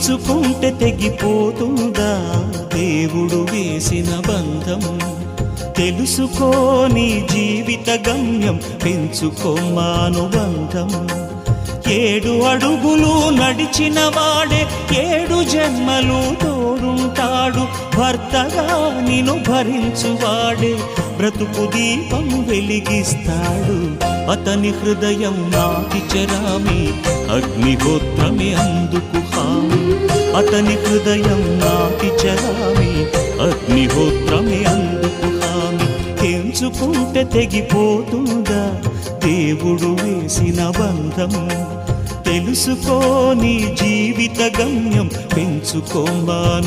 తెంచుకుంటే తెగిపోతుందా దేవుడు వేసిన బంధం? తెలుసుకో నీ జీవిత గమ్యం, పెంచుకోమానుబంధం. 7 అడుగులు నడిచిన వాడే 7 జన్మలు తోడుంటాడు. భర్తగా నిన్ను భరించువాడే బ్రతుకు దీపం వెలిగిస్తాడు. అతని హృదయం నాటి చరామి, అగ్నిహోత్రమే అందుకు హామీ. అతని హృదయం నాటి చరామి, అగ్నిహోత్రమే అందుకు హామీ. తెంచుకుంటే తెగిపోతుందా దేవుడు వేసిన బంధం? తెలుసుకో నీ జీవిత గమ్యం, పెంచుకోమానుబంధం.